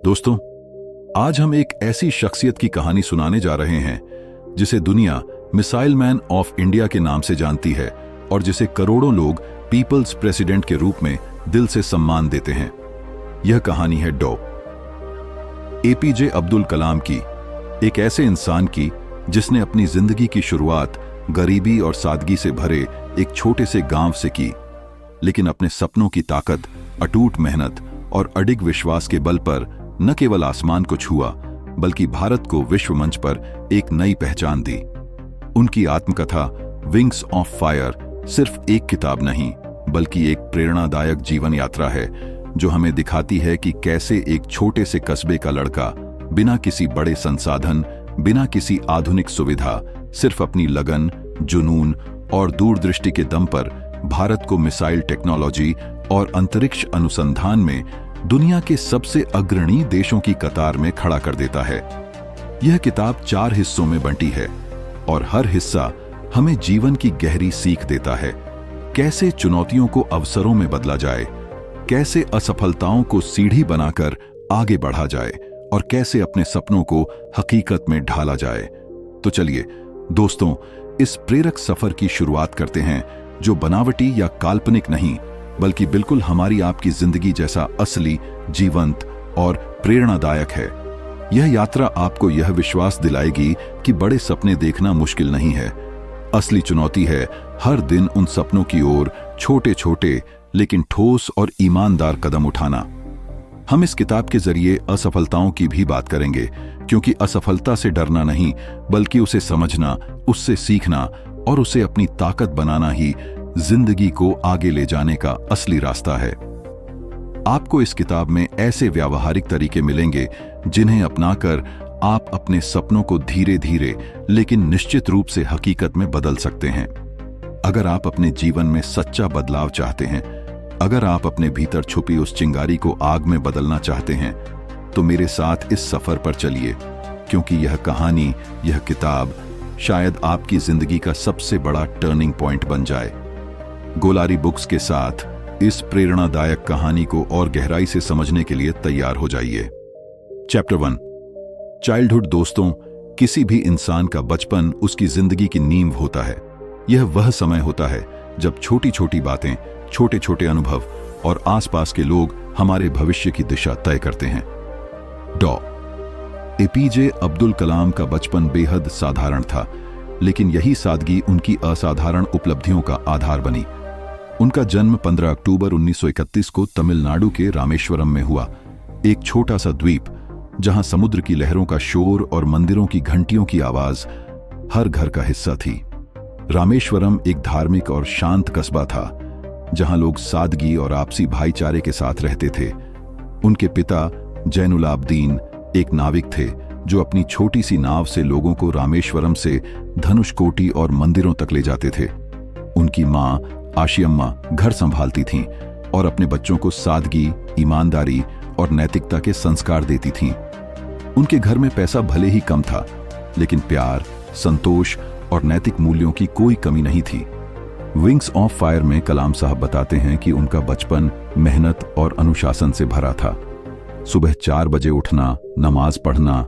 दोस्तों, आज हम एक ऐसी शख्सियत की कहानी सुनाने जा रहे हैं जिसे दुनिया मिसाइल मैन ऑफ इंडिया के नाम से जानती है और जिसे करोड़ों लोग पीपल्स प्रेसिडेंट के रूप में दिल से सम्मान देते हैं। यह कहानी है डॉ. एपीजे अब्दुल कलाम की, एक ऐसे इंसान की जिसने अपनी जिंदगी की शुरुआत गरीबी और सादगी से भरे एक छोटे से गांव से की, लेकिन अपने सपनों की ताकत, अटूट मेहनत और अडिग विश्वास के बल पर न केवल आसमान को छुआ बल्कि भारत को विश्व मंच पर एक नई पहचान दी। उनकी आत्मकथा विंग्स ऑफ फायर सिर्फ एक किताब नहीं बल्कि एक प्रेरणादायक जीवन यात्रा है जो हमें दिखाती है कि कैसे एक छोटे से कस्बे का लड़का बिना किसी बड़े संसाधन, बिना किसी आधुनिक सुविधा, सिर्फ अपनी लगन, जुनून और दूरदृष्टि के दम पर भारत को मिसाइल टेक्नोलॉजी और अंतरिक्ष अनुसंधान में दुनिया के सबसे अग्रणी देशों की कतार में खड़ा कर देता है। यह किताब 4 हिस्सों में बंटी है और हर हिस्सा हमें जीवन की गहरी सीख देता है। कैसे चुनौतियों को अवसरों में बदला जाए, कैसे असफलताओं को सीढ़ी बनाकर आगे बढ़ा जाए और कैसे अपने सपनों को हकीकत में ढाला जाए। तो चलिए दोस्तों, इस प्रेरक सफर की शुरुआत करते हैं जो बनावटी या काल्पनिक नहीं बल्कि बिल्कुल हमारी आपकी जिंदगी जैसा असली, जीवंत और प्रेरणादायक है। यह यात्रा आपको यह विश्वास दिलाएगी कि बड़े सपने देखना मुश्किल नहीं है। असली चुनौती है हर दिन उन सपनों की ओर छोटे छोटे लेकिन ठोस और ईमानदार कदम उठाना। हम इस किताब के जरिए असफलताओं की भी बात करेंगे, क्योंकि असफलता से डरना नहीं बल्कि उसे समझना, उससे सीखना और उसे अपनी ताकत बनाना ही जिंदगी को आगे ले जाने का असली रास्ता है। आपको इस किताब में ऐसे व्यावहारिक तरीके मिलेंगे जिन्हें अपनाकर आप अपने सपनों को धीरे धीरे लेकिन निश्चित रूप से हकीकत में बदल सकते हैं। अगर आप अपने जीवन में सच्चा बदलाव चाहते हैं, अगर आप अपने भीतर छुपी उस चिंगारी को आग में बदलना चाहते हैं, तो मेरे साथ इस सफर पर चलिए, क्योंकि यह कहानी, यह किताब शायद आपकी जिंदगी का सबसे बड़ा टर्निंग पॉइंट बन जाए। गोलारी बुक्स के साथ इस प्रेरणादायक कहानी को और गहराई से समझने के लिए तैयार हो जाइए। Chapter 1, childhood. दोस्तों, किसी भी इंसान का बचपन उसकी जिंदगी की नींव होता है। यह वह समय होता है जब छोटी छोटी बातें, छोटे छोटे अनुभव और आसपास के लोग हमारे भविष्य की दिशा तय करते हैं। डॉ. एपीजे अब्दुल कलाम का बचपन बेहद साधारण था, लेकिन यही सादगी उनकी असाधारण उपलब्धियों का आधार बनी। उनका जन्म 15 अक्टूबर 1931 को तमिलनाडु के रामेश्वरम में हुआ, एक छोटा सा द्वीप जहां समुद्र की लहरों का शोर और मंदिरों की घंटियों की आवाज हर घर का हिस्सा थी। रामेश्वरम एक धार्मिक और शांत कस्बा था जहां लोग सादगी और आपसी भाईचारे के साथ रहते थे। उनके पिता जैनुलाब्दीन एक नाविक थे जो अपनी छोटी सी नाव से लोगों को रामेश्वरम से धनुषकोटी और मंदिरों तक ले जाते थे। उनकी मां आशियम्मा घर संभालती थीं और अपने बच्चों को सादगी, ईमानदारी और नैतिकता के संस्कार देती थीं। उनके घर में पैसा भले ही कम था, लेकिन प्यार, संतोष और नैतिक मूल्यों की कोई कमी नहीं थी। विंग्स ऑफ फायर में कलाम साहब बताते हैं कि उनका बचपन मेहनत और अनुशासन से भरा था। सुबह 4 बजे उठना, नमाज पढ़ना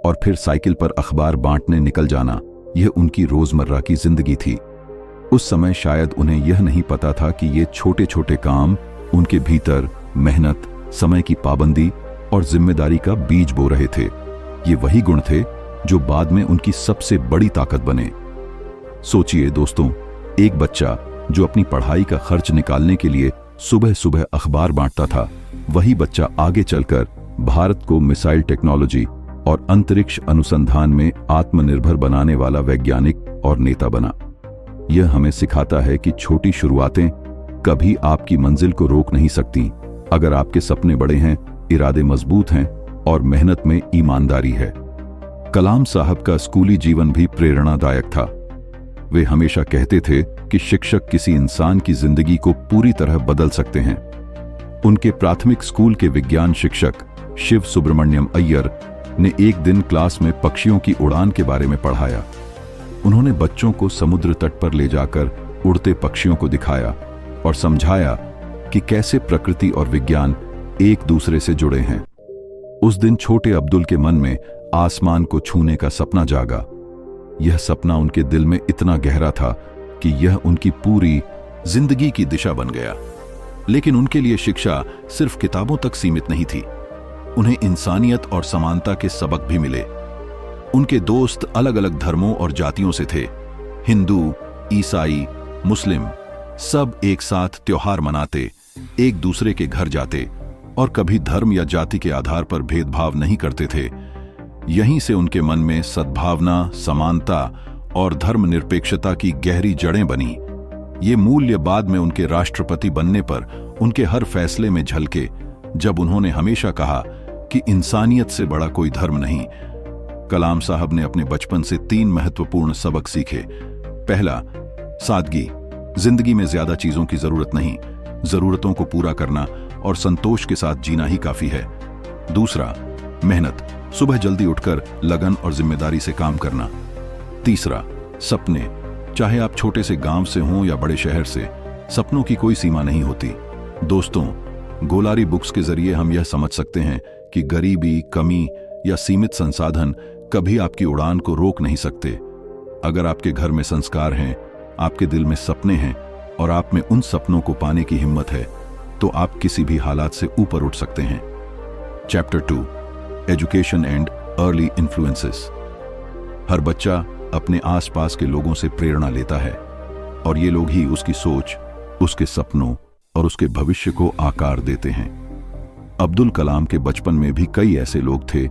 और फिर साइकिल पर अखबार बांटने निकल जाना, यह उनकी रोजमर्रा की जिंदगी थी। उस समय शायद उन्हें यह नहीं पता था कि ये छोटे छोटे काम उनके भीतर मेहनत, समय की पाबंदी और जिम्मेदारी का बीज बो रहे थे। ये वही गुण थे जो बाद में उनकी सबसे बड़ी ताकत बने। सोचिए दोस्तों, एक बच्चा जो अपनी पढ़ाई का खर्च निकालने के लिए सुबह सुबह अखबार बांटता था, वही बच्चा आगे चलकर भारत को मिसाइल टेक्नोलॉजी और अंतरिक्ष अनुसंधान में आत्मनिर्भर बनाने वाला वैज्ञानिक और नेता बना। यह हमें सिखाता है कि छोटी शुरुआतें कभी आपकी मंजिल को रोक नहीं सकती, अगर आपके सपने बड़े हैं, इरादे मजबूत हैं और मेहनत में ईमानदारी है। कलाम साहब का स्कूली जीवन भी प्रेरणादायक था। वे हमेशा कहते थे कि शिक्षक किसी इंसान की जिंदगी को पूरी तरह बदल सकते हैं। उनके प्राथमिक स्कूल के विज्ञान शिक्षक शिव सुब्रमण्यम अय्यर ने एक दिन क्लास में पक्षियों की उड़ान के बारे में पढ़ाया। उन्होंने बच्चों को समुद्र तट पर ले जाकर उड़ते पक्षियों को दिखाया और समझाया कि कैसे प्रकृति और विज्ञान एक दूसरे से जुड़े हैं। उस दिन छोटे अब्दुल के मन में आसमान को छूने का सपना जागा। यह सपना उनके दिल में इतना गहरा था कि यह उनकी पूरी जिंदगी की दिशा बन गया। लेकिन उनके लिए शिक्षा सिर्फ किताबों तक सीमित नहीं थी। उन्हें इंसानियत और समानता के सबक भी मिले। उनके दोस्त अलग अलग धर्मों और जातियों से थे। हिंदू, ईसाई, मुस्लिम सब एक साथ त्योहार मनाते, एक दूसरे के घर जाते और कभी धर्म या जाति के आधार पर भेदभाव नहीं करते थे। यहीं से उनके मन में सद्भावना, समानता और धर्मनिरपेक्षता की गहरी जड़ें बनी। ये मूल्य बाद में उनके राष्ट्रपति बनने पर उनके हर फैसले में झलके, जब उन्होंने हमेशा कहा कि इंसानियत से बड़ा कोई धर्म नहीं। कलाम साहब ने अपने बचपन से 3 महत्वपूर्ण सबक सीखे। पहला, सादगी। जिंदगी में ज्यादा चीजों की जरूरत नहीं, जरूरतों को पूरा करना और संतोष के साथ जीना ही काफी है। दूसरा, मेहनत। सुबह जल्दी उठकर लगन और जिम्मेदारी से काम करना। तीसरा, सपने। चाहे आप छोटे से गांव से हों या बड़े शहर से, सपनों की कोई सीमा नहीं होती। दोस्तों, गोलारी बुक्स के जरिए हम यह समझ सकते हैं कि गरीबी, कमी या सीमित संसाधन कभी आपकी उड़ान को रोक नहीं सकते। अगर आपके घर में संस्कार हैं, आपके दिल में सपने हैं और आप में उन सपनों को पाने की हिम्मत है, तो आप किसी भी हालात से ऊपर उठ सकते हैं। Chapter 2, education and early influences. हर बच्चा अपने आसपास के लोगों से प्रेरणा लेता है और ये लोग ही उसकी सोच, उसके सपनों और उसके भविष्य को आकार देते हैं। अब्दुल कलाम के बचपन में भी कई ऐसे लोग थे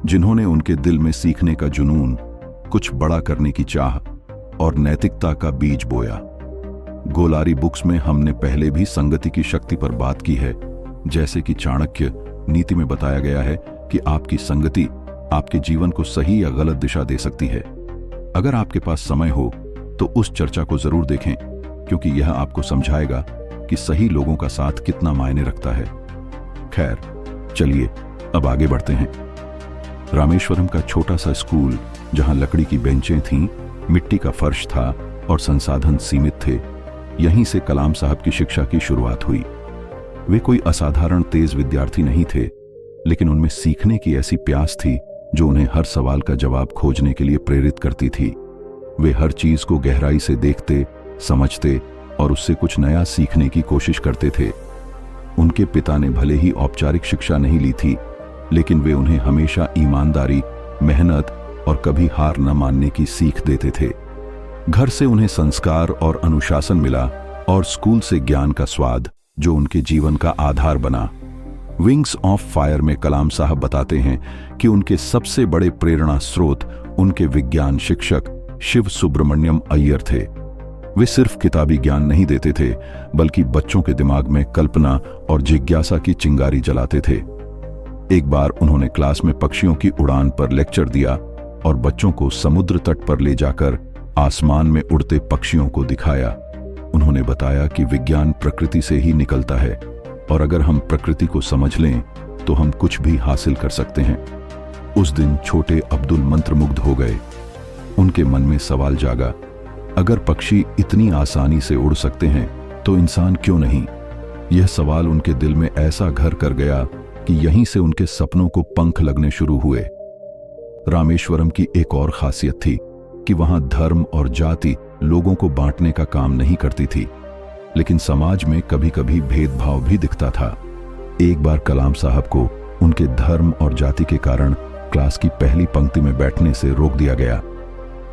जिन्होंने उनके दिल में सीखने का जुनून, कुछ बड़ा करने की चाह और नैतिकता का बीज बोया। गोलारी बुक्स में हमने पहले भी संगति की शक्ति पर बात की है। जैसे कि चाणक्य नीति में बताया गया है कि आपकी संगति आपके जीवन को सही या गलत दिशा दे सकती है। अगर आपके पास समय हो तो उस चर्चा को जरूर देखें, क्योंकि यह आपको समझाएगा कि सही लोगों का साथ कितना मायने रखता है। खैर, चलिए अब आगे बढ़ते हैं। रामेश्वरम का छोटा सा स्कूल, जहां लकड़ी की बेंचें थीं, मिट्टी का फर्श था और संसाधन सीमित थे, यहीं से कलाम साहब की शिक्षा की शुरुआत हुई। वे कोई असाधारण तेज विद्यार्थी नहीं थे, लेकिन उनमें सीखने की ऐसी प्यास थी जो उन्हें हर सवाल का जवाब खोजने के लिए प्रेरित करती थी। वे हर चीज को गहराई से देखते, समझते और उससे कुछ नया सीखने की कोशिश करते थे। उनके पिता ने भले ही औपचारिक शिक्षा नहीं ली थी, लेकिन वे उन्हें हमेशा ईमानदारी, मेहनत और कभी हार न मानने की सीख देते थे। घर से उन्हें संस्कार और अनुशासन मिला और स्कूल से ज्ञान का स्वाद, जो उनके जीवन का आधार बना। विंग्स ऑफ फायर में कलाम साहब बताते हैं कि उनके सबसे बड़े प्रेरणा स्रोत उनके विज्ञान शिक्षक शिव सुब्रमण्यम अय्यर थे। वे सिर्फ किताबी ज्ञान नहीं देते थे, बल्कि बच्चों के दिमाग में कल्पना और जिज्ञासा की चिंगारी जलाते थे। एक बार उन्होंने क्लास में पक्षियों की उड़ान पर लेक्चर दिया और बच्चों को समुद्र तट पर ले जाकर आसमान में उड़ते पक्षियों को दिखाया। उन्होंने बताया कि विज्ञान प्रकृति से ही निकलता है और अगर हम प्रकृति को समझ लें तो हम कुछ भी हासिल कर सकते हैं। उस दिन छोटे अब्दुल मंत्रमुग्ध हो गए। उनके मन में सवाल जागा, अगर पक्षी इतनी आसानी से उड़ सकते हैं तो इंसान क्यों नहीं? यह सवाल उनके दिल में ऐसा घर कर गया कि यहीं से उनके सपनों को पंख लगने शुरू हुए। रामेश्वरम की एक और खासियत थी कि वहां धर्म और जाति लोगों को बांटने का काम नहीं करती थी, लेकिन समाज में कभी कभी भेदभाव भी दिखता था। एक बार कलाम साहब को उनके धर्म और जाति के कारण क्लास की पहली पंक्ति में बैठने से रोक दिया गया।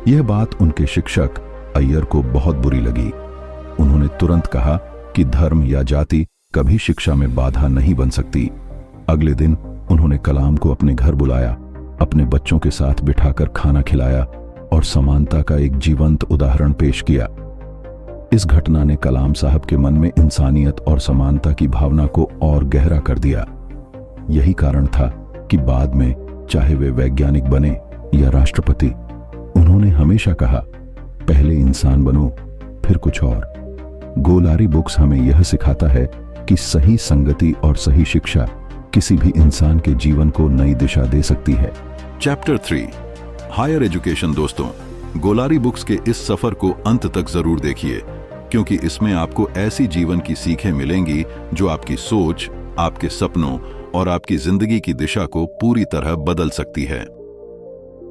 यह बात उनके शिक्षक अय्यर को बहुत बुरी लगी। उन्होंने तुरंत कहा कि धर्म या जाति कभी शिक्षा में बाधा नहीं बन सकती। अगले दिन उन्होंने कलाम को अपने घर बुलाया, अपने बच्चों के साथ बिठाकर खाना खिलाया और समानता का एक जीवंत उदाहरण पेश किया। इस घटना ने कलाम साहब के मन में इंसानियत और समानता की भावना को और गहरा कर दिया। यही कारण था कि बाद में चाहे वे वैज्ञानिक बने या राष्ट्रपति, उन्होंने हमेशा कहा, पहले इंसान बनो, फिर कुछ और। गोलारी बुक्स हमें यह सिखाता है कि सही संगति और सही शिक्षा किसी भी इंसान के जीवन को नई दिशा दे सकती है। Chapter 3, higher education. दोस्तों, गोलारी बुक्स के इस सफर को अंत तक जरूर देखिए, क्योंकि इसमें आपको ऐसी जीवन की सीखें मिलेंगी जो आपकी सोच, आपके सपनों और आपकी जिंदगी की दिशा को पूरी तरह बदल सकती है।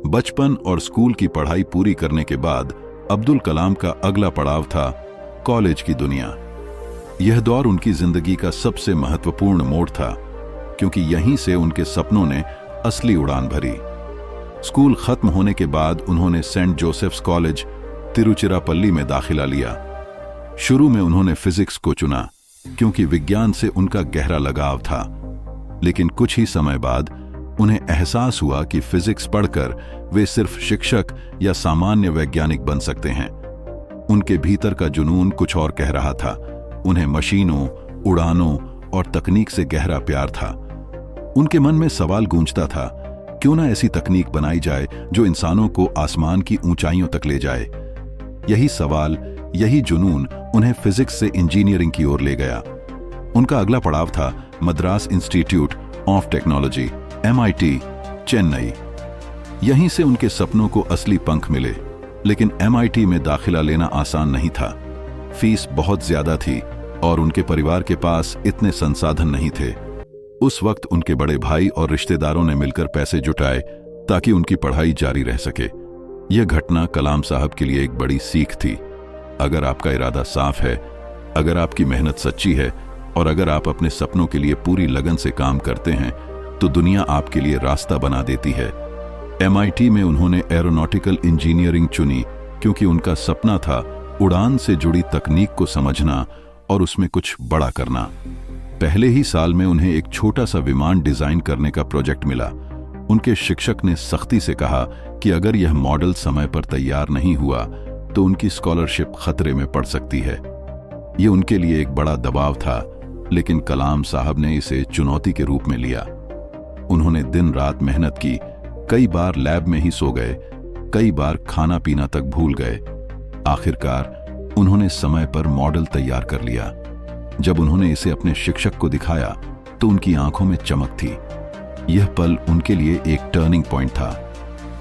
बचपन और स्कूल की पढ़ाई पूरी करने के बाद अब्दुल कलाम का अगला पड़ाव था कॉलेज की दुनिया। यह दौर उनकी जिंदगी का सबसे महत्वपूर्ण मोड़ था, क्योंकि यहीं से उनके सपनों ने असली उड़ान भरी। स्कूल खत्म होने के बाद उन्होंने सेंट जोसेफ्स कॉलेज, तिरुचिरापल्ली में दाखिला लिया। शुरू में उन्होंने फिजिक्स को चुना, क्योंकि विज्ञान से उनका गहरा लगाव था। लेकिन कुछ ही समय बाद उन्हें एहसास हुआ कि फिजिक्स पढ़कर वे सिर्फ शिक्षक या सामान्य वैज्ञानिक बन सकते हैं। उनके भीतर का जुनून कुछ और कह रहा था। उन्हें मशीनों, उड़ानों और तकनीक से गहरा प्यार था। उनके मन में सवाल गूंजता था, क्यों ना ऐसी तकनीक बनाई जाए जो इंसानों को आसमान की ऊंचाइयों तक ले जाए। यही सवाल, यही जुनून उन्हें फिजिक्स से इंजीनियरिंग की ओर ले गया। उनका अगला पड़ाव था Madras institute of technology, MIT, Chennai. यहीं से उनके सपनों को असली पंख मिले। लेकिन MIT में दाखिला लेना आसान नहीं था। फीस बहुत ज्यादा थी और उनके परिवार के पास इतने संसाधन नहीं थे। उस वक्त उनके बड़े भाई और रिश्तेदारों ने मिलकर पैसे जुटाए ताकि उनकी पढ़ाई जारी रह सके। यह घटना कलाम साहब के लिए एक बड़ी सीख थी। अगर आपका इरादा साफ है, अगर आपकी मेहनत सच्ची है और अगर आप अपने सपनों के लिए पूरी लगन से काम करते हैं, तो दुनिया आपके लिए रास्ता बना देती है। MIT में उन्होंने एरोनॉटिकल इंजीनियरिंग चुनी, क्योंकि उनका सपना था उड़ान से जुड़ी तकनीक को समझना और उसमें कुछ बड़ा करना। पहले ही साल में उन्हें एक छोटा सा विमान डिजाइन करने का प्रोजेक्ट मिला। उनके शिक्षक ने सख्ती से कहा कि अगर यह मॉडल समय पर तैयार नहीं हुआ तो उनकी स्कॉलरशिप खतरे में पड़ सकती है। यह उनके लिए एक बड़ा दबाव था, लेकिन कलाम साहब ने इसे चुनौती के रूप में लिया। उन्होंने दिन रात मेहनत की, कई बार लैब में ही सो गए, कई बार खाना पीना तक भूल गए। आखिरकार उन्होंने समय पर मॉडल तैयार कर लिया। जब उन्होंने इसे अपने शिक्षक को दिखाया तो उनकी आंखों में चमक थी। यह पल उनके लिए एक टर्निंग पॉइंट था।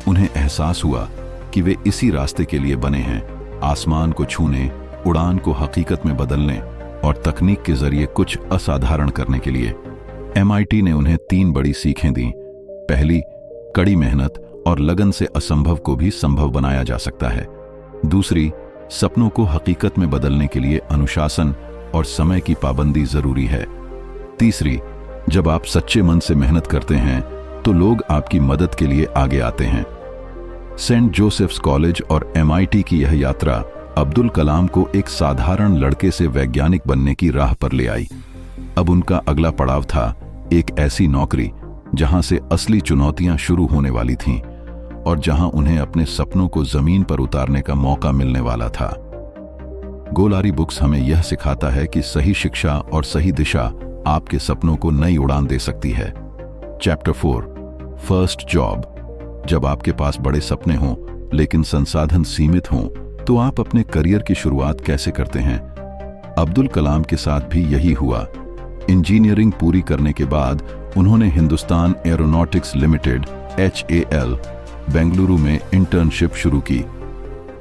उन्हें एहसास हुआ कि वे इसी रास्ते के लिए बने हैं, आसमान को छूने, उड़ान को हकीकत में बदलने और तकनीक के जरिए कुछ असाधारण करने के लिए। MIT ने उन्हें 3 बड़ी सीखें दी। पहली, कड़ी मेहनत और लगन से असंभव को भी संभव बनाया जा सकता है। दूसरी, सपनों को हकीकत में बदलने के लिए अनुशासन और समय की पाबंदी जरूरी है। तीसरी, जब आप सच्चे मन से मेहनत करते हैं तो लोग आपकी मदद के लिए आगे आते हैं। सेंट जोसेफ्स कॉलेज और MIT की यह यात्रा अब्दुल कलाम को एक साधारण लड़के से वैज्ञानिक बनने की राह पर ले आई। अब उनका अगला पड़ाव था एक ऐसी नौकरी जहां से असली चुनौतियां शुरू होने वाली थीं और जहां उन्हें अपने सपनों को जमीन पर उतारने का मौका मिलने वाला था। गोलारी बुक्स हमें यह सिखाता है कि सही शिक्षा और सही दिशा आपके सपनों को नई उड़ान दे सकती है। Chapter 4, first job. जब आपके पास बड़े सपने हों लेकिन संसाधन सीमित हों, तो आप अपने करियर की शुरुआत कैसे करते हैं? अब्दुल कलाम के साथ भी यही हुआ। इंजीनियरिंग पूरी करने के बाद उन्होंने Hindustan aeronautics limited HAL Bengaluru में इंटर्नशिप शुरू की।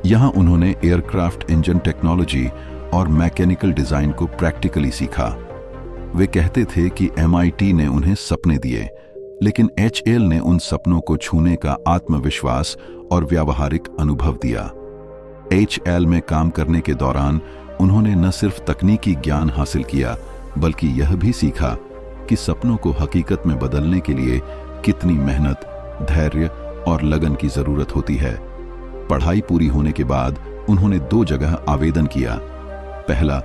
यहां उन्होंने एयरक्राफ्ट इंजन टेक्नोलॉजी और मैकेनिकल डिजाइन को प्रैक्टिकली सीखा। वे कहते थे कि MIT ने उन्हें सपने दिए, लेकिन HAL ने उन सपनों को छूने का आत्मविश्वास और व्यावहारिक अनुभव दिया। HAL में काम करने के दौरान उन्होंने न सिर्फ तकनीकी ज्ञान हासिल किया, बल्कि यह भी सीखा कि सपनों को हकीकत में बदलने के लिए कितनी मेहनत, धैर्य और लगन की जरूरत होती है। पढ़ाई पूरी होने के बाद उन्होंने 2 जगह आवेदन किया। पहला,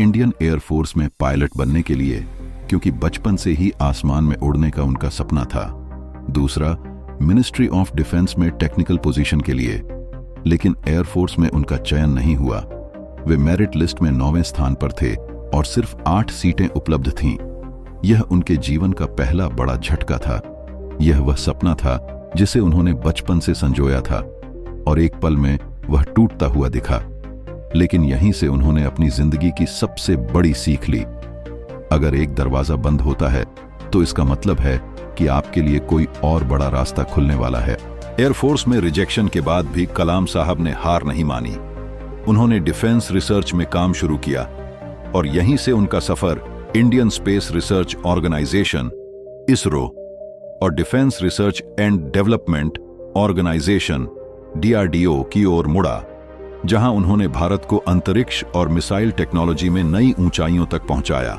इंडियन एयरफोर्स में पायलट बनने के लिए, क्योंकि बचपन से ही आसमान में उड़ने का उनका सपना था। दूसरा, मिनिस्ट्री ऑफ डिफेंस में टेक्निकल पोजीशन के लिए, लेकिन एयरफोर्स में उनका चयन नहीं हुआ। वे मेरिट लिस्ट में 9वें स्थान पर थे और सिर्फ 8 सीटें उपलब्ध थीं। यह उनके जीवन का पहला बड़ा झटका था। यह वह सपना था जिसे उन्होंने बचपन से संजोया था और एक पल में वह टूटता हुआ दिखा। लेकिन यहीं से उन्होंने अपनी जिंदगी की सबसे बड़ी सीख ली। अगर एक दरवाजा बंद होता है तो इसका मतलब है कि आपके लिए कोई और बड़ा रास्ता खुलने वाला है। एयरफोर्स में रिजेक्शन के बाद भी कलाम साहब ने हार नहीं मानी। उन्होंने डिफेंस रिसर्च में काम शुरू किया और यहीं से उनका सफर Indian space research organisation ISRO और defence research and development organisation DRDO की ओर मुड़ा, जहां उन्होंने भारत को अंतरिक्ष और मिसाइल टेक्नोलॉजी में नई ऊंचाइयों तक पहुंचाया।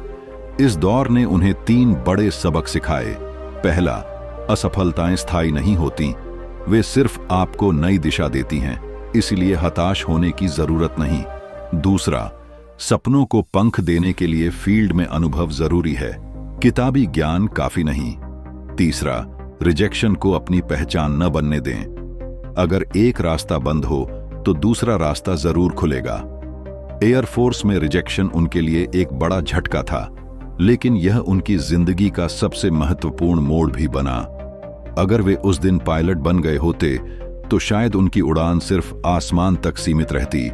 इस दौर ने उन्हें 3 बड़े सबक सिखाए। पहला, असफलताएं स्थायी नहीं होती, वे सिर्फ आपको नई दिशा देती हैं, इसलिए हताश होने की जरूरत नहीं। दूसरा, सपनों को पंख देने के लिए फील्ड में अनुभव जरूरी है, किताबी ज्ञान काफी नहीं। तीसरा, रिजेक्शन को अपनी पहचान न बनने दें। अगर एक रास्ता बंद हो तो दूसरा रास्ता जरूर खुलेगा। एयरफोर्स में रिजेक्शन उनके लिए एक बड़ा झटका था, लेकिन यह उनकी जिंदगी का सबसे महत्वपूर्ण मोड़ भी बना। अगर वे उस दिन पायलट बन गए होते तो शायद उनकी उड़ान सिर्फ आसमान तक सीमित रहती,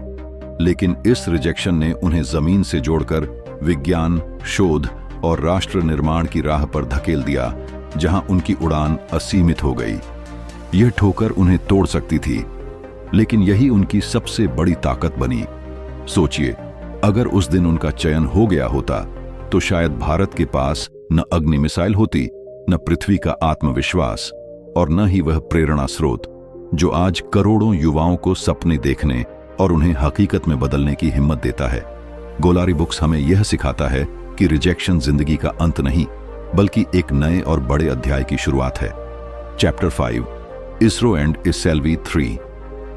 लेकिन इस रिजेक्शन ने उन्हें जमीन से जोड़कर विज्ञान, शोध और राष्ट्र निर्माण की राह पर धकेल दिया, जहां उनकी उड़ान असीमित हो गई। यह ठोकर उन्हें तोड़ सकती थी, लेकिन यही उनकी सबसे बड़ी ताकत बनी। सोचिए, अगर उस दिन उनका चयन हो गया होता तो शायद भारत के पास न अग्नि मिसाइल होती, न पृथ्वी का आत्मविश्वास और न ही वह प्रेरणा स्रोत जो आज करोड़ों युवाओं को सपने देखने और उन्हें हकीकत में बदलने की हिम्मत देता है। गोलारी बुक्स हमें यह सिखाता है कि रिजेक्शन जिंदगी का अंत नहीं, बल्कि एक नए और बड़े अध्याय की शुरुआत है। Chapter 5, ISRO and SLV-3।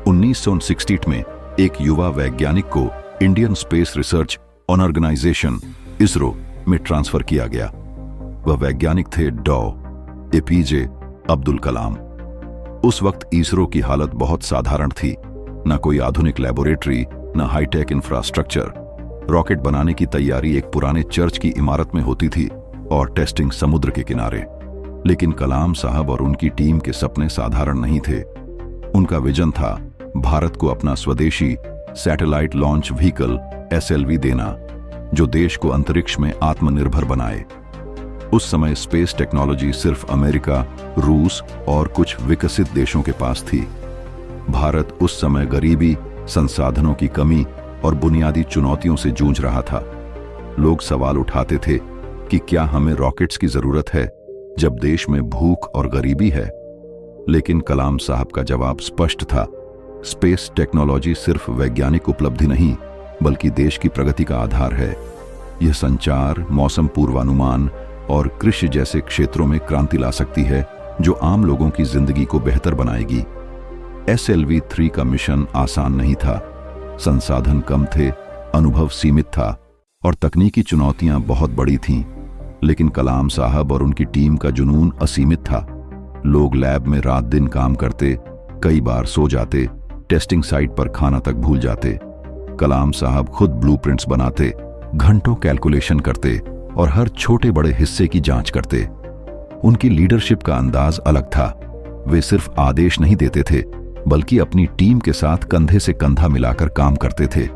1968 में एक युवा वैज्ञानिक को Indian space research organisation ISRO में ट्रांसफर किया गया। वह वैज्ञानिक थे डॉ. APJ अब्दुल कलाम। उस वक्त इसरो की हालत बहुत साधारण थी, न कोई आधुनिक लेबोरेटरी, न हाईटेक इंफ्रास्ट्रक्चर। रॉकेट बनाने की तैयारी एक पुराने चर्च की इमारत में होती थी और टेस्टिंग समुद्र के किनारे। लेकिन कलाम साहब और उनकी टीम के सपने साधारण नहीं थे। उनका विजन था भारत को अपना स्वदेशी सैटेलाइट लॉन्च व्हीकल SLV देना, जो देश को अंतरिक्ष में आत्मनिर्भर बनाए। उस समय स्पेस टेक्नोलॉजी सिर्फ अमेरिका, रूस और कुछ विकसित देशों के पास थी। भारत उस समय गरीबी, संसाधनों की कमी और बुनियादी चुनौतियों से जूझ रहा था। लोग सवाल उठाते थे कि क्या हमें रॉकेट्स की जरूरत है जब देश में भूख और गरीबी है। लेकिन कलाम साहब का जवाब स्पष्ट था, स्पेस टेक्नोलॉजी सिर्फ वैज्ञानिक उपलब्धि नहीं, बल्कि देश की प्रगति का आधार है। यह संचार, मौसम पूर्वानुमान और कृषि जैसे क्षेत्रों में क्रांति ला सकती है, जो आम लोगों की जिंदगी को बेहतर बनाएगी। SLV-3 का मिशन आसान नहीं था। संसाधन कम थे, अनुभव सीमित था और तकनीकी चुनौतियां बहुत बड़ी थीं। लेकिन कलाम साहब और उनकी टीम का जुनून असीमित था। लोग लैब में रात दिन काम करते, कई बार सो जाते, टेस्टिंग साइट पर खाना तक भूल जाते। कलाम साहब खुद ब्लूप्रिंट्स बनाते, घंटों कैलकुलेशन करते और हर छोटे बड़े हिस्से की जांच करते। उनकी लीडरशिप का अंदाज अलग था। वे सिर्फ आदेश नहीं देते थे, बल्कि अपनी टीम के साथ कंधे से कंधा मिलाकर काम करते थे।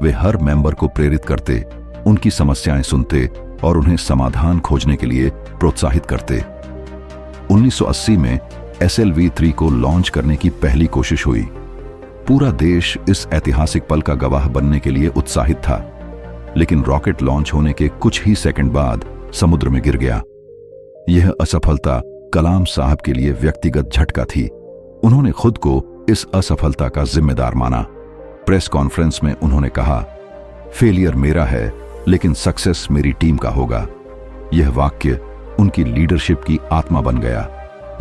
वे हर मेंबर को प्रेरित करते, उनकी समस्याएं सुनते और उन्हें समाधान खोजने के लिए प्रोत्साहित करते। 1980 में SLV-3 को लॉन्च करने की पहली कोशिश हुई। पूरा देश इस ऐतिहासिक पल का गवाह बनने के लिए उत्साहित था। लेकिन रॉकेट लॉन्च होने के कुछ ही सेकंड बाद समुद्र में गिर गया। यह असफलता कलाम साहब के लिए व्यक्तिगत झटका थी। उन्होंने खुद को इस असफलता का जिम्मेदार माना। प्रेस कॉन्फ्रेंस में उन्होंने कहा, फेलियर मेरा है, लेकिन सक्सेस मेरी टीम का होगा। यह वाक्य उनकी लीडरशिप की आत्मा बन गया।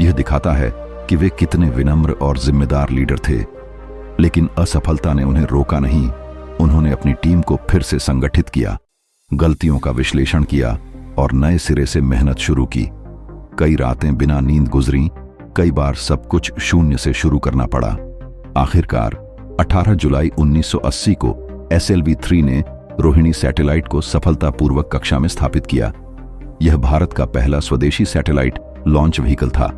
यह दिखाता है कि वे कितने विनम्र और जिम्मेदार लीडर थे। लेकिन असफलता ने उन्हें रोका नहीं। उन्होंने अपनी टीम को फिर से संगठित किया, गलतियों का विश्लेषण किया और नए सिरे से मेहनत शुरू की। कई रातें बिना नींद गुजरी, कई बार सब कुछ शून्य से शुरू करना पड़ा। आखिरकार 18 जुलाई 1980 को SLV-3 ने रोहिणी सैटेलाइट को सफलतापूर्वक कक्षा में स्थापित किया। यह भारत का पहला स्वदेशी सैटेलाइट लॉन्च व्हीकल था।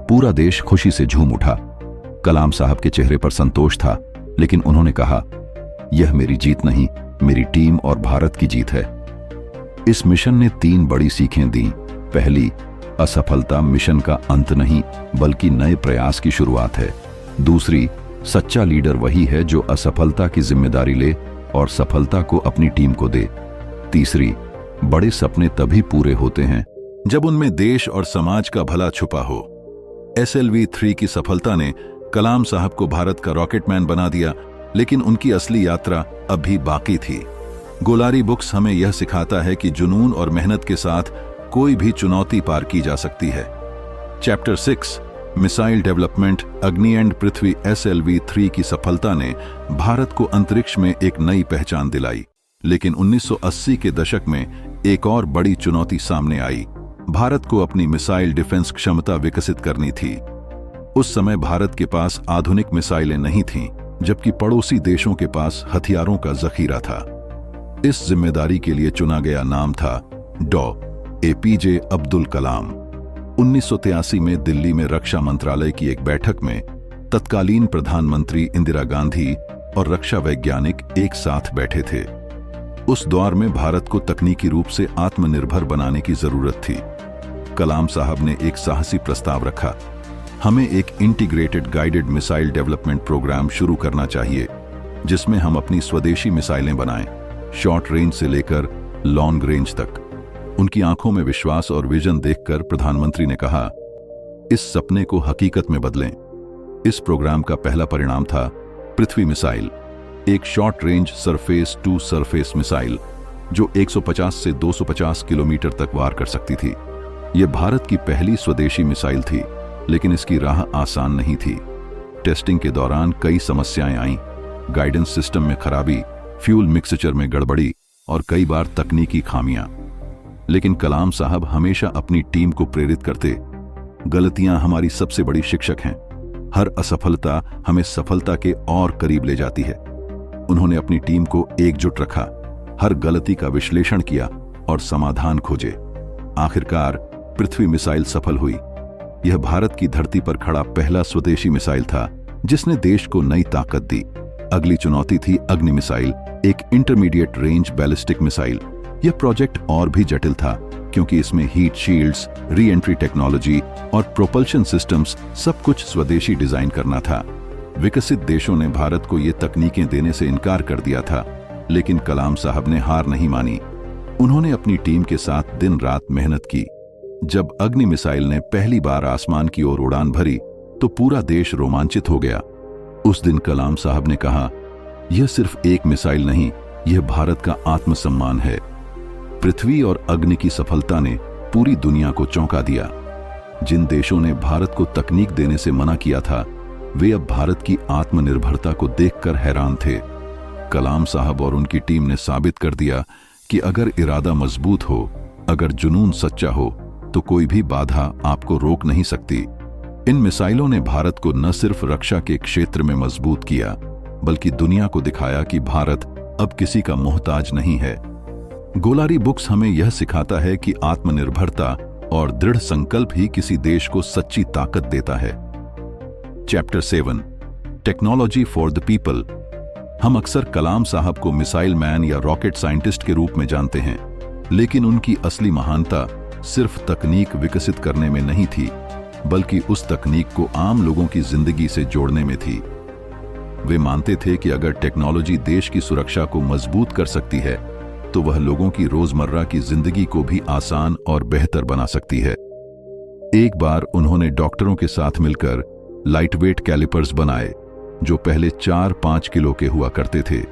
पूरा देश खुशी से झूम उठा। कलाम साहब के चेहरे पर संतोष था, लेकिन उन्होंने कहा, यह मेरी जीत नहीं, मेरी टीम और भारत की जीत है। इस मिशन ने 3 बड़ी सीखें दी। पहली, असफलता मिशन का अंत नहीं, बल्कि नए प्रयास की शुरुआत है। दूसरी, सच्चा लीडर वही है जो असफलता की जिम्मेदारी ले और सफलता को अपनी टीम को दे। तीसरी, बड़े सपने तभी पूरे होते हैं जब उनमें देश और समाज का भला छुपा हो। SLV-3 की सफलता ने कलाम साहब को भारत का रॉकेटमैन बना दिया, लेकिन उनकी असली यात्रा अब भी बाकी थी। गोलारी बुक्स हमें यह सिखाता है कि जुनून और मेहनत के साथ कोई भी चुनौती पार की जा सकती है। चैप्टर 6 मिसाइल डेवलपमेंट, अग्नि एंड पृथ्वी SLV-3 की सफलता ने भारत को अंतरिक्ष में एक नई पहचान दिलाई। लेकिन 1980 के दशक में एक और बड़ी चुनौती सामने आई। भारत को अपनी मिसाइल डिफेंस क्षमता विकसित करनी थी। उस समय भारत के पास आधुनिक मिसाइलें नहीं थीं, जबकि पड़ोसी देशों के पास हथियारों का जखीरा था। इस जिम्मेदारी के लिए चुना गया नाम था डॉ. APJ अब्दुल कलाम। 1983 में दिल्ली में रक्षा मंत्रालय की एक बैठक में तत्कालीन प्रधानमंत्री इंदिरा गांधी और रक्षा वैज्ञानिक एक साथ बैठे थे। उस दौर में भारत को तकनीकी रूप से आत्मनिर्भर बनाने की जरूरत थी। कलाम साहब ने एक साहसी प्रस्ताव रखा। हमें एक integrated guided missile development programme शुरू करना चाहिए, जिसमें हम अपनी स्वदेशी मिसाइलें बनाएं, शॉर्ट रेंज से लेकर लॉन्ग रेंज तक। उनकी आंखों में विश्वास और विजन देखकर प्रधानमंत्री ने कहा, इस सपने को हकीकत में बदलें। इस प्रोग्राम का पहला परिणाम था पृथ्वी मिसाइल, एक short range surface to surface missile जो 150 से 250 किलोमीटर तक वार कर सकती थी। यह भारत की पहली स्वदेशी मिसाइल थी, लेकिन इसकी राह आसान नहीं थी। टेस्टिंग के दौरान कई समस्याएं आईं, गाइडेंस सिस्टम में खराबी, फ्यूल मिक्सचर में गड़बड़ी और कई बार तकनीकी खामियां। लेकिन कलाम साहब हमेशा अपनी टीम को प्रेरित करते। गलतियां हमारी सबसे बड़ी शिक्षक हैं। हर असफलता हमें सफलता के और करीब ले जाती है। उन्होंने अपनी टीम को एकजुट रखा, हर गलती का विश्लेषण किया और समाधान खोजे। आखिरकार पृथ्वी मिसाइल सफल हुई। यह भारत की धरती पर खड़ा पहला स्वदेशी मिसाइल था, जिसने देश को नई ताकत दी। अगली चुनौती थी अग्नि मिसाइल, एक इंटरमीडिएट रेंज बैलिस्टिक मिसाइल। यह प्रोजेक्ट और भी जटिल था, क्योंकि इसमें heat shields, re entry technology और प्रोपल्शन सिस्टम्स सब कुछ स्वदेशी डिजाइन करना था। विकसित देशों ने भारत को ये तकनीकें देने से इनकार कर दिया था, लेकिन कलाम साहब ने हार नहीं मानी। उन्होंने अपनी टीम के साथ दिन रात मेहनत की। जब अग्नि मिसाइल ने पहली बार आसमान की ओर उड़ान भरी, तो पूरा देश रोमांचित हो गया। उस दिन कलाम साहब ने कहा, यह सिर्फ एक मिसाइल नहीं, यह भारत का आत्मसम्मान है। पृथ्वी और अग्नि की सफलता ने पूरी दुनिया को चौंका दिया। जिन देशों ने भारत को तकनीक देने से मना किया था, वे अब भारत की आत्मनिर्भरता को देखकर हैरान थे। कलाम साहब और उनकी टीम ने साबित कर दिया कि अगर इरादा मजबूत हो, अगर जुनून सच्चा हो, तो कोई भी बाधा आपको रोक नहीं सकती। इन मिसाइलों ने भारत को न सिर्फ रक्षा के क्षेत्र में मजबूत किया, बल्कि दुनिया को दिखाया कि भारत अब किसी का मोहताज नहीं है। गोलारी बुक्स हमें यह सिखाता है कि आत्मनिर्भरता और दृढ़ संकल्प ही किसी देश को सच्ची ताकत देता है। Chapter 7 technology for the people. हम अक्सर कलाम साहब को मिसाइल मैन या रॉकेट साइंटिस्ट के रूप में जानते हैं, लेकिन उनकी असली महानता सिर्फ तकनीक विकसित करने में नहीं थी, बल्कि उस तकनीक को आम लोगों की जिंदगी से जोड़ने में थी। वे मानते थे कि अगर टेक्नोलॉजी देश की सुरक्षा को मजबूत कर सकती है, तो वह लोगों की रोजमर्रा की जिंदगी को भी आसान और बेहतर बना सकती है। एक बार उन्होंने डॉक्टरों के साथ मिलकर लाइटवेट कैलिपर्स बनाए, जो पहले 4-5 किलो के हुआ करते थे।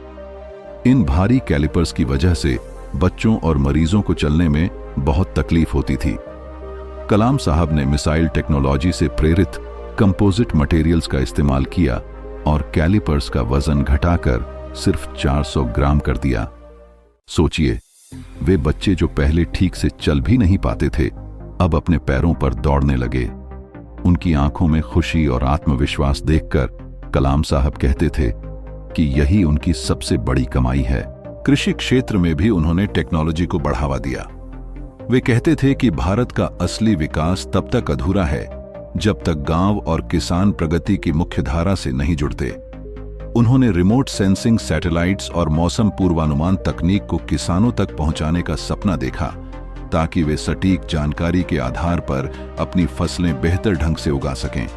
इन भारी कैलिपर्स की वजह से बच्चों और मरीजों को चलने में बहुत तकलीफ होती थी। कलाम साहब ने मिसाइल टेक्नोलॉजी से प्रेरित कंपोजिट मटेरियल्स का इस्तेमाल किया और कैलिपर्स का वजन घटाकर सिर्फ 400 ग्राम कर दिया। सोचिए, वे बच्चे जो पहले ठीक से चल भी नहीं पाते थे, अब अपने पैरों पर दौड़ने लगे। उनकी आंखों में खुशी और आत्मविश्वास देखकर कलाम साहब कहते थे कि यही उनकी सबसे बड़ी कमाई है। कृषि क्षेत्र में भी उन्होंने टेक्नोलॉजी को बढ़ावा दिया। वे कहते थे कि भारत का असली विकास तब तक अधूरा है जब तक गांव और किसान प्रगति की मुख्यधारा से नहीं जुड़ते। उन्होंने रिमोट सेंसिंग सैटेलाइट्स और मौसम पूर्वानुमान तकनीक को किसानों तक पहुंचाने का सपना देखा, ताकि वे सटीक जानकारी के आधार पर अपनी फसलें बेहतर ढंग से उगा सकें।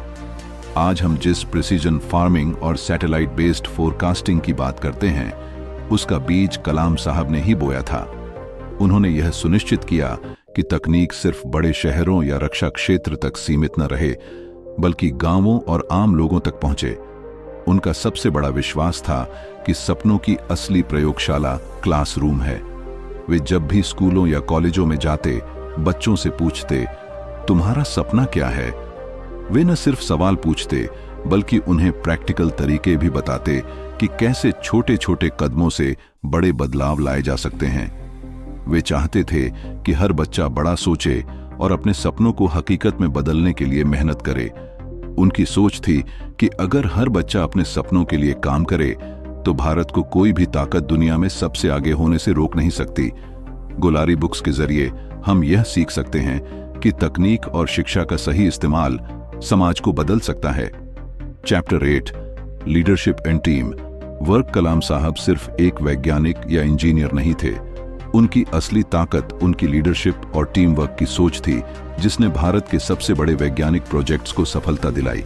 आज हम जिस प्रिसीजन फार्मिंग और सैटेलाइट बेस्ड फोरकास्टिंग की बात करते हैं, उसका बीज कलाम साहब ने ही बोया था। उन्होंने यह सुनिश्चित किया कि तकनीक सिर्फ बड़े शहरों या रक्षा क्षेत्र तक सीमित न रहे, बल्कि गांवों और आम लोगों तक पहुंचे। उनका सबसे बड़ा विश्वास था कि सपनों की असली प्रयोगशाला क्लासरूम है। वे जब भी स्कूलों या कॉलेजों में जाते, बच्चों से पूछते, तुम्हारा सपना क्या है? वे न सिर्फ सवाल पूछते, बल्कि उन्हें प्रैक्टिकल तरीके भी बताते कि कैसे छोटे छोटे कदमों से बड़े बदलाव लाए जा सकते हैं। वे चाहते थे कि हर बच्चा बड़ा सोचे और अपने सपनों को हकीकत में बदलने के लिए मेहनत करे। उनकी सोच थी कि अगर हर बच्चा अपने सपनों के लिए काम करे तो भारत को कोई भी ताकत दुनिया में सबसे आगे होने से रोक नहीं सकती। गोलारी बुक्स के जरिए हम यह सीख सकते हैं कि तकनीक और शिक्षा का सही इस्तेमाल समाज को बदल सकता है। Chapter 8, leadership and team work. Kalam sahab सिर्फ एक वैज्ञानिक या इंजीनियर नहीं थे। उनकी असली ताकत उनकी लीडरशिप और टीम वर्क की सोच थी, जिसने भारत के सबसे बड़े वैज्ञानिक प्रोजेक्ट्स को सफलता दिलाई।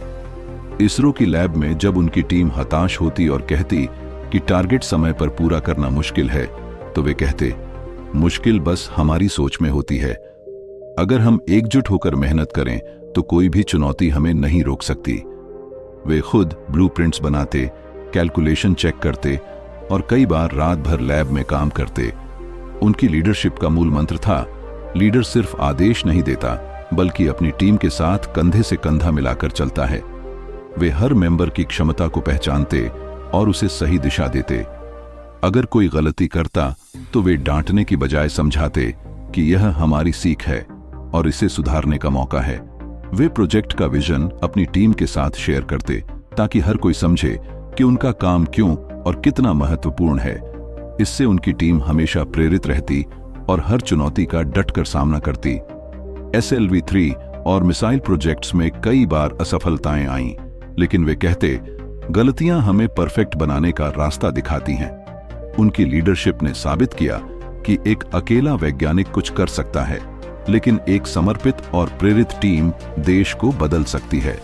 इसरो की लैब में जब उनकी टीम हताश होती और कहती कि टारगेट समय पर पूरा करना मुश्किल है, तो वे कहते, मुश्किल बस हमारी सोच में होती है। अगर हम एकजुट होकर मेहनत करें तो कोई भी चुनौती हमें नहीं रोक सकती। वे खुद ब्लूप्रिंट्स बनाते, कैलकुलेशन चेक करते और कई बार रात भर लैब में काम करते। उनकी लीडरशिप का मूल मंत्र था, लीडर सिर्फ आदेश नहीं देता, बल्कि अपनी टीम के साथ कंधे से कंधा मिलाकर चलता है। वे हर मेंबर की क्षमता को पहचानते और उसे सही दिशा देते। अगर कोई गलती करता तो वे डांटने की बजाय समझाते कि यह हमारी सीख है और इसे सुधारने का मौका है। वे प्रोजेक्ट का विजन अपनी टीम के साथ शेयर करते ताकि हर कोई समझे कि उनका काम क्यों और कितना महत्वपूर्ण है। इससे उनकी टीम हमेशा प्रेरित रहती और हर चुनौती का डटकर सामना करती। SLV3 और मिसाइल प्रोजेक्ट्स में कई बार असफलताएं आईं, लेकिन वे कहते, गलतियां हमें परफेक्ट बनाने का रास्ता दिखाती हैं। उनकी लीडरशिप ने साबित किया कि एक अकेला वैज्ञानिक कुछ कर सकता है, लेकिन एक समर्पित और प्रेरित टीम देश को बदल सकती है।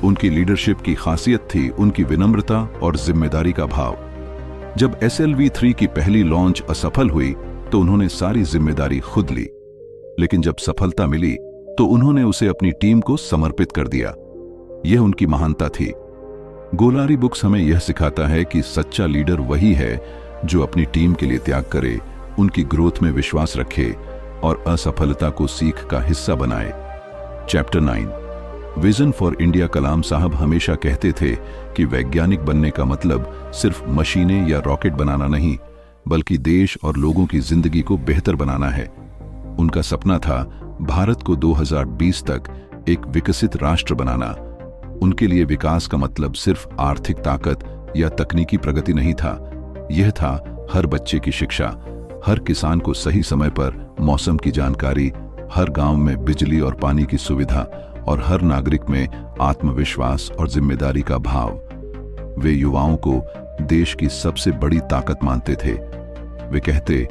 उनकी लीडरशिप की खासियत थी उनकी विनम्रता और जिम्मेदारी का भाव। जब SLV3 की पहली लॉन्च असफल हुई तो उन्होंने सारी जिम्मेदारी खुद ली, लेकिन जब सफलता मिली तो उन्होंने उसे अपनी टीम को समर्पित कर दिया। यह उनकी महानता थी। गोलारी बुक्स हमें यह सिखाता है कि सच्चा लीडर वही है जो अपनी टीम के लिए त्याग करे, उनकी ग्रोथ में विश्वास रखे और असफलता को सीख का हिस्सा बनाए। Chapter 9, vision for India. Kalam sahab हमेशा कहते थे कि वैज्ञानिक बनने का मतलब सिर्फ मशीनें या रॉकेट बनाना नहीं, बल्कि देश और लोगों की जिंदगी को बेहतर बनाना है। उनका सपना था भारत को 2020 तक एक विकसित राष्ट्र बनाना। उनके लिए विकास का मतलब सिर्फ आर्थिक ताकत या तकनीकी प्रगति नहीं था, यह था हर बच्चे की शिक्षा, हर किसान को सही समय पर मौसम की जानकारी, हर गांव में बिजली और पानी की सुविधा और हर नागरिक में आत्मविश्वास और जिम्मेदारी का भाव। वे युवाओं को देश की सबसे बड़ी ताकत मानते थे। वे कहते,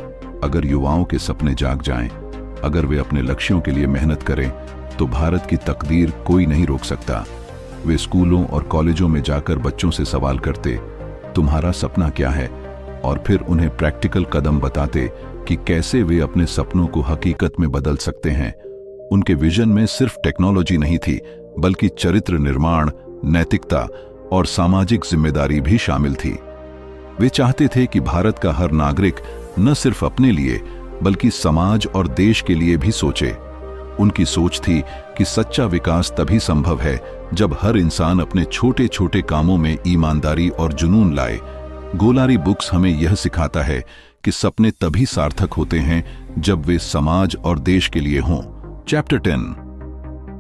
अगर युवाओं के सपने जाग जाएं, अगर वे अपने लक्ष्यों के लिए मेहनत करें, तो भारत की तकदीर कोई नहीं रोक सकता। वे स्कूलों और कॉलेजों में जाकर बच्चों से सवाल करते, तुम्हारा सपना क्या है? और फिर उन्हें प्रैक्टिकल कदम बताते कि कैसे वे अपने सपनों को हकीकत में बदल सकते हैं। उनके विजन में सिर्फ टेक्नोलॉजी नहीं थी, बल्कि चरित्र निर्माण, नैतिकता और सामाजिक जिम्मेदारी भी शामिल थी। वे चाहते थे कि भारत का हर नागरिक न सिर्फ अपने लिए, बल्कि समाज और देश के लिए भी सोचे। उनकी सोच थी कि सच्चा विकास तभी संभव है जब हर इंसान अपने छोटे छोटे कामों में ईमानदारी और जुनून लाए। गोलारी बुक्स हमें यह सिखाता है कि सपने तभी सार्थक होते हैं जब वे समाज और देश के लिए हों। Chapter 10,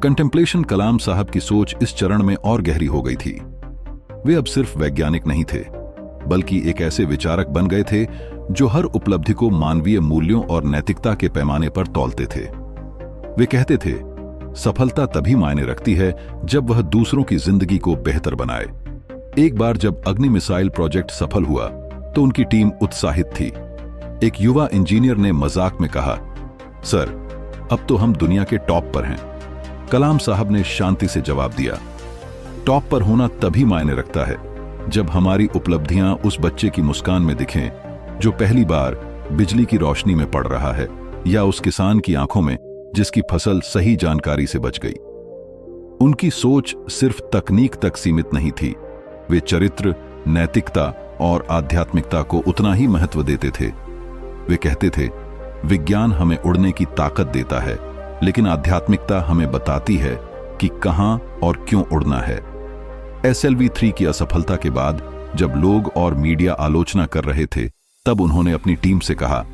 contemplation. कलाम साहब की सोच इस चरण में और गहरी हो गई थी। वे अब सिर्फ वैज्ञानिक नहीं थे, बल्कि एक ऐसे विचारक बन गए थे जो हर उपलब्धि को मानवीय मूल्यों और नैतिकता के पैमाने पर तौलते थे। वे कहते थे, सफलता तभी मायने रखती है जब वह दूसरों की जिंदगी को बेहतर बनाए। एक बार जब अग्नि मिसाइल प्रोजेक्ट सफल हुआ तो उनकी टीम उत्साहित थी। एक युवा इंजीनियर ने मजाक में कहा, सर, अब तो हम दुनिया के टॉप पर हैं। कलाम साहब ने शांति से जवाब दिया, टॉप पर होना तभी मायने रखता है जब हमारी उपलब्धियां उस बच्चे की मुस्कान में दिखें जो पहली बार बिजली की रोशनी में पढ़ रहा है, या उस किसान की आंखों में जिसकी फसल सही जानकारी से बच गई। उनकी सोच सिर्फ तकनीक तक सीमित नहीं थी, वे चरित्र, नैतिकता और आध्यात्मिकता को उतना ही महत्व देते थे। वे कहते थे, विज्ञान हमें उड़ने की ताकत देता है, लेकिन आध्यात्मिकता हमें बताती है कि कहां और क्यों उड़ना है। SLV-3 की असफलता के बाद जब लोग और मीडिया आलोचना कर रहे थे, तब उन्होंने अपनी टीम से कहा,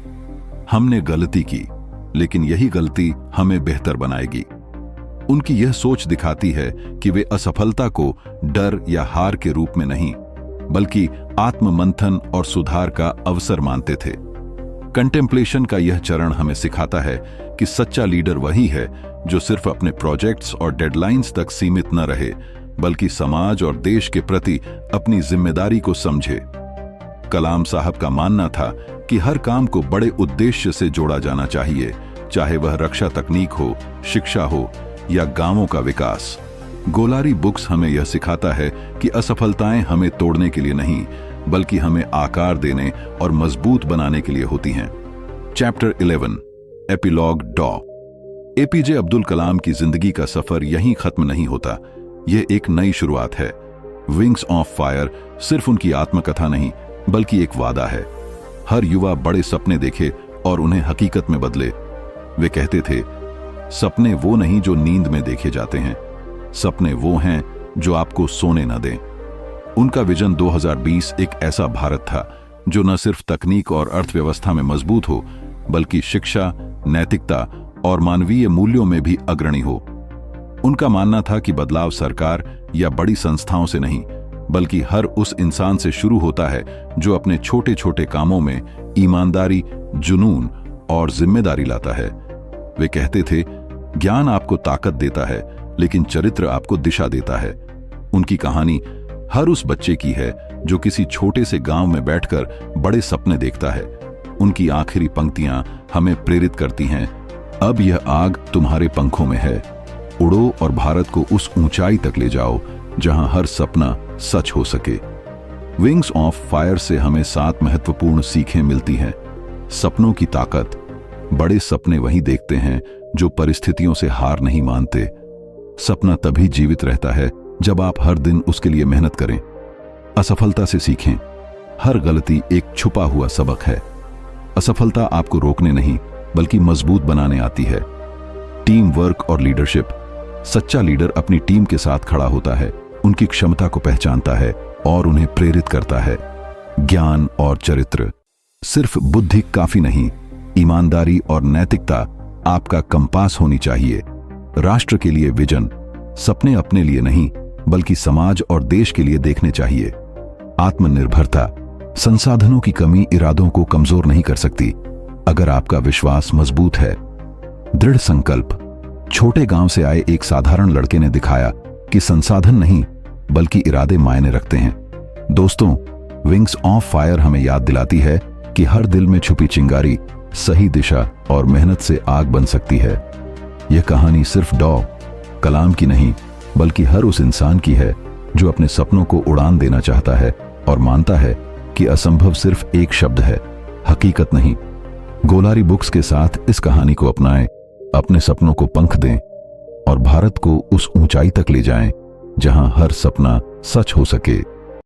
हमने गलती की, लेकिन यही गलती हमें बेहतर बनाएगी। उनकी यह सोच दिखाती है कि वे असफलता को डर या हार के रूप में नहीं, बल्कि आत्ममंथन और सुधार का अवसर मानते थे। कंटेम्पलेशन का यह चरण हमें सिखाता है कि सच्चा लीडर वही है जो सिर्फ अपने प्रोजेक्ट्स और डेडलाइंस तक सीमित न रहे, बल्कि समाज और देश के प्रति अपनी जिम्मेदारी को समझे। कलाम साहब का मानना था कि हर काम को बड़े उद्देश्य से जोड़ा जाना चाहिए, चाहे वह रक्षा तकनीक हो, शिक्षा हो या गांवों का विकास। गोलारी बुक्स हमें यह सिखाता है कि असफलताएं हमें तोड़ने के लिए नहीं, बल्कि हमें आकार देने और मजबूत बनाने के लिए होती हैं। चैप्टर 11 एपिलॉग डॉ। APJ अब्दुल कलाम की जिंदगी का सफर यहीं खत्म नहीं होता, यह एक नई शुरुआत है। विंग्स ऑफ फायर सिर्फ उनकी आत्मकथा नहीं, बल्कि एक वादा है। हर युवा बड़े सपने देखे और उन्हें हकीकत में बदले। वे कहते थे, सपने वो नहीं जो नींद में देखे जाते हैं, सपने वो हैं जो आपको सोने न दें। उनका विजन 2020 एक ऐसा भारत था जो न सिर्फ तकनीक और अर्थव्यवस्था में मजबूत हो, बल्कि शिक्षा, नैतिकता और मानवीय मूल्यों में भी अग्रणी हो। उनका मानना था कि बदलाव सरकार या बड़ी संस्थाओं से नहीं, बल्कि हर उस इंसान से शुरू होता है जो अपने छोटे छोटे कामों में ईमानदारी, जुनून और जिम्मेदारी लाता है। वे कहते थे, ज्ञान आपको ताकत देता है, लेकिन चरित्र आपको दिशा देता है। उनकी कहानी हर उस बच्चे की है जो किसी छोटे से गांव में बैठकर बड़े सपने देखता है। उनकी आखिरी पंक्तियां हमें प्रेरित करती हैं, अब यह आग तुम्हारे पंखों में है, उड़ो और भारत को उस ऊंचाई तक ले जाओ जहां हर सपना सच हो सके। विंग्स ऑफ फायर से हमें 7 महत्वपूर्ण सीखें मिलती हैं। सपनों की ताकत, बड़े सपने वही देखते हैं जो परिस्थितियों से हार नहीं मानते। सपना तभी जीवित रहता है जब आप हर दिन उसके लिए मेहनत करें। असफलता से सीखें, हर गलती एक छुपा हुआ सबक है। असफलता आपको रोकने नहीं, बल्कि मजबूत बनाने आती है। टीम वर्क और लीडरशिप, सच्चा लीडर अपनी टीम के साथ खड़ा होता है, उनकी क्षमता को पहचानता है और उन्हें प्रेरित करता है। ज्ञान और चरित्र, सिर्फ बुद्धि काफी नहीं, ईमानदारी और नैतिकता आपका कंपास होनी चाहिए। राष्ट्र के लिए विजन, सपने अपने लिए नहीं, बल्कि समाज और देश के लिए देखने चाहिए। आत्मनिर्भरता, संसाधनों की कमी इरादों को कमजोर नहीं कर सकती, अगर आपका विश्वास मजबूत है। दृढ़ संकल्प, छोटे गांव से आए एक साधारण लड़के ने दिखाया कि संसाधन नहीं, बल्कि इरादे मायने रखते हैं। दोस्तों, विंग्स ऑफ फायर हमें याद दिलाती है कि हर दिल में छुपी चिंगारी सही दिशा और मेहनत से आग बन सकती है। यह कहानी सिर्फ डॉ. कलाम की नहीं, बल्कि हर उस इंसान की है जो अपने सपनों को उड़ान देना चाहता है और मानता है कि असंभव सिर्फ एक शब्द है, हकीकत नहीं। गोलारी बुक्स के साथ इस कहानी को अपनाएं, अपने सपनों को पंख दें और भारत को उस ऊंचाई तक ले जाएं जहां हर सपना सच हो सके।